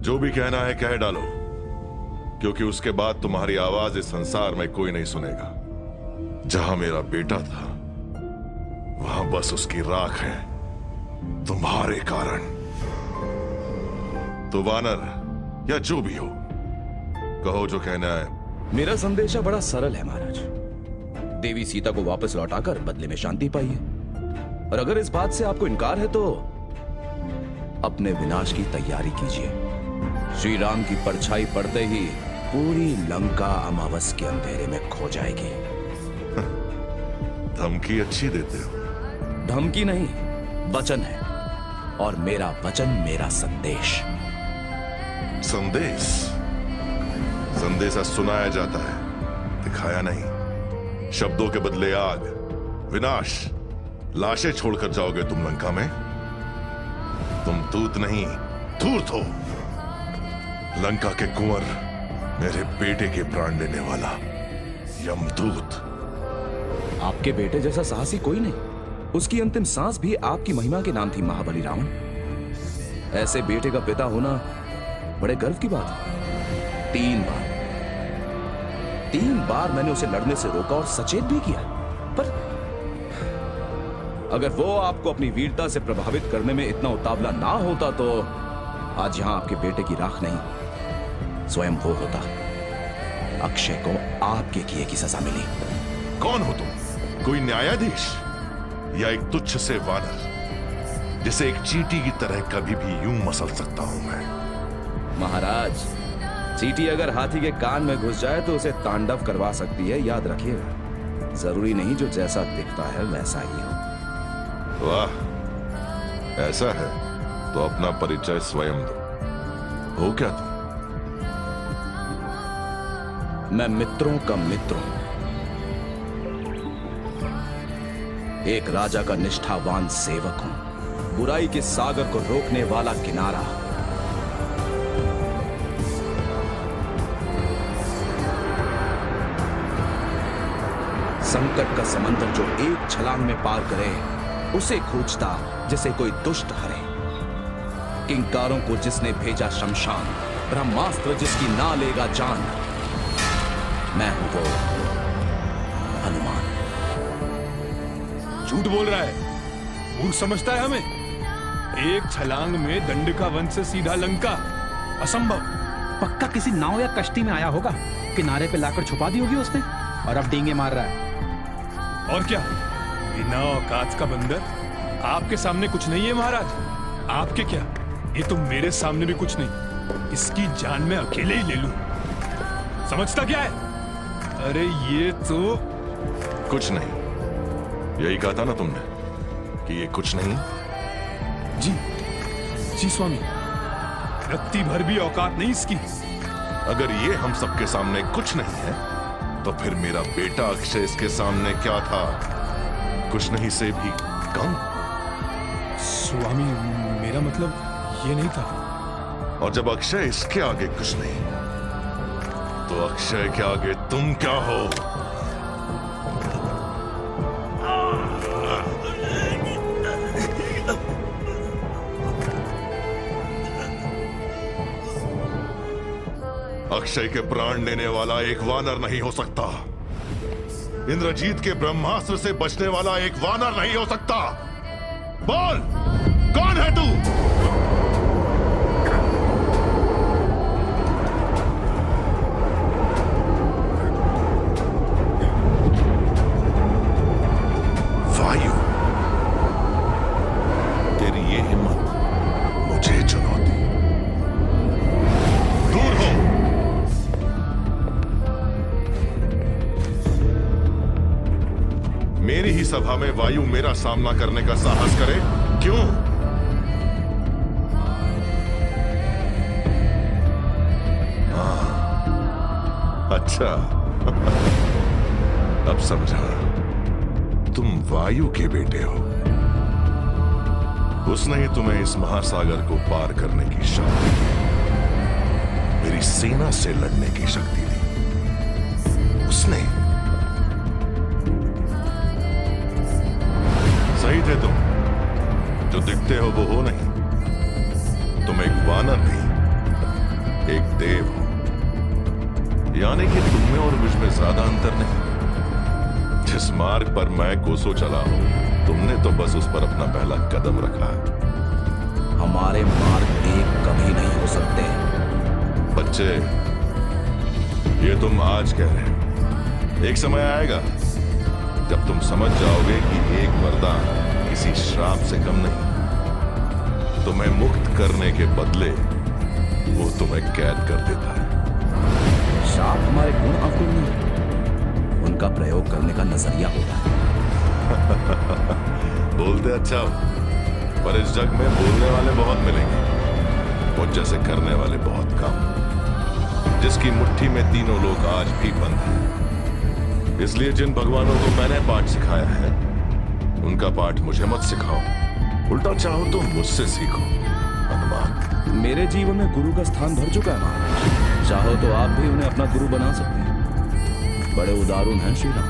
जो भी कहना है कह डालो, क्योंकि उसके बाद तुम्हारी आवाज इस संसार में कोई नहीं सुनेगा। जहां मेरा बेटा था वहां बस उसकी राख है, तुम्हारे कारण। तो वानर या जो भी हो, कहो जो कहना है। मेरा संदेशा बड़ा सरल है महाराज। देवी सीता को वापस लौटाकर बदले में शांति पाइए, और अगर इस बात से आपको इनकार है तो अपने विनाश की तैयारी कीजिए। श्री राम की परछाई पड़ते ही पूरी लंका अमावस के अंधेरे में खो जाएगी। धमकी अच्छी देते हो। धमकी नहीं, वचन है, और मेरा वचन मेरा संदेश। संदेश? संदेशा सुनाया जाता है, दिखाया नहीं। शब्दों के बदले आग, विनाश, लाशें छोड़कर जाओगे तुम लंका में। तुम दूत नहीं, धूर्त हो। लंका के कुंवर, मेरे बेटे के प्राण लेने वाला यमदूत। आपके बेटे जैसा साहसी कोई नहीं। उसकी अंतिम सांस भी आपकी महिमा के नाम थी महाबली रावण। ऐसे बेटे का पिता होना बड़े गर्व की बात है। 3 बार मैंने उसे लड़ने से रोका और सचेत भी किया, पर अगर वो आपको अपनी वीरता से प्रभावित करने में इतना उतावला ना होता तो आज यहां आपके बेटे की राख नहीं, स्वयं वो होता। अक्षय को आपके किए की सजा मिली। कौन हो तुम? कोई न्यायाधीश या एक तुच्छ से वानर जिसे एक चींटी की तरह कभी भी यूं मसल सकता हूं मैं? महाराज, चींटी अगर हाथी के कान में घुस जाए तो उसे तांडव करवा सकती है, याद रखिएगा। जरूरी नहीं जो जैसा दिखता है वैसा ही हो। वाह, ऐसा है तो अपना परिचय स्वयं दो। हो क्या तुम? मैं मित्रों का मित्र हूं, एक राजा का निष्ठावान सेवक हूं, बुराई के सागर को रोकने वाला किनारा। संकट का समंदर जो एक छलांग में पार करे, उसे खोजता जिसे कोई दुष्ट हरे। किंकारों को जिसने भेजा शमशान, ब्रह्मास्त्र जिसकी ना लेगा जान। मैं हूं वो हनुमान। झूठ बोल रहा है, मूर्ख समझता है हमें। एक छलांग में दंडका वन से सीधा लंका, असंभव। पक्का किसी नाव या कश्ती में आया होगा, किनारे पे लाकर छुपा दी होगी उसने, और अब डींगे मार रहा है। और क्या, बिना औकात का बंदर। आपके सामने कुछ नहीं है महाराज। आपके क्या, ये तो मेरे सामने भी कुछ नहीं। इसकी जान मैं अकेले ही ले लूं। समझता क्या है? अरे ये तो कुछ नहीं, यही कहा था ना तुमने कि ये कुछ नहीं। जी स्वामी, रत्ती भर भी औकात नहीं इसकी। अगर ये हम सबके सामने कुछ नहीं है, तो फिर मेरा बेटा अक्षय इसके सामने क्या था? कुछ नहीं से भी कम। स्वामी, मेरा मतलब ये नहीं था। और जब अक्षय इसके आगे कुछ नहीं, तो अक्षय के आगे तुम क्या हो? अक्षय के प्राण लेने वाला एक वानर नहीं हो सकता। इंद्रजीत के ब्रह्मास्त्र से बचने वाला एक वानर नहीं हो सकता। बोल, कौन है तू? वायु, तेरी ये हिम्मत, मुझे चुनौती। दूर हो। मेरी ही सभा में वायु मेरा सामना करने का साहस करे? क्यों? अच्छा, अब समझा। तुम वायु के बेटे हो। उसने ही तुम्हें इस महासागर को पार करने की शक्ति दी, मेरी सेना से लड़ने की शक्ति दी उसने। सही थे तुम, जो दिखते हो वो हो नहीं। तुम एक वानर नहीं, यानी कि तुम में और मुझ में ज्यादा अंतर नहीं। जिस मार्ग पर मैं कोसों चला हूं, तुमने तो बस उस पर अपना पहला कदम रखा है। हमारे मार्ग एक कभी नहीं हो सकते। बच्चे, ये तुम आज कह रहे हो, एक समय आएगा जब तुम समझ जाओगे कि एक वरदान किसी श्राप से कम नहीं। तुम्हें मुक्त करने के बदले वो तुम्हें कैद कर देता है। श्राप हमारे गुण अवगुण नहीं, उनका प्रयोग करने का नजरिया होता है। बोलते अच्छा हो, पर इस जग में बोलने वाले बहुत मिलेंगे, मुझ जैसे करने वाले बहुत कम। जिसकी मुट्ठी में तीनों लोग आज भी बंद हैं। इसलिए जिन भगवानों को मैंने पाठ सिखाया है, उनका पाठ मुझे मत सिखाओ, उल्टा चाहो तो मुझसे सीखो। हनुमान, मेरे जीवन में गुरु का स्थान भर चुका है महाराज। चाहो तो आप भी उन्हें अपना गुरु बना सकते हैं। बड़े उदारून हैं श्री राम।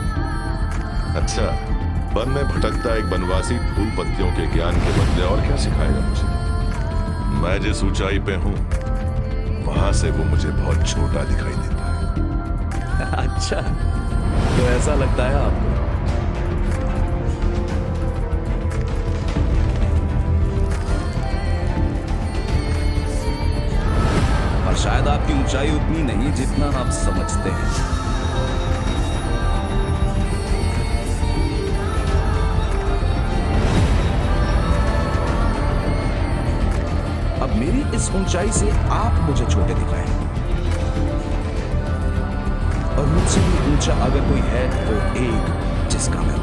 अच्छा, वन में भटकता एक बनवासी फूल पत्तियों के ज्ञान के बदले और क्या सिखाएगा मुझे? मैं जिस ऊंचाई पे हूं, वहां से वो मुझे बहुत छोटा दिखाई देता है। अच्छा, तो ऐसा लगता है आपको? और शायद आपकी ऊंचाई उतनी नहीं जितना आप समझते हैं। अब मेरी इस ऊंचाई से आप मुझे छोटे दिखाएं, और मुझसे भी ऊंचा अगर कोई है तो एक जिसका मैं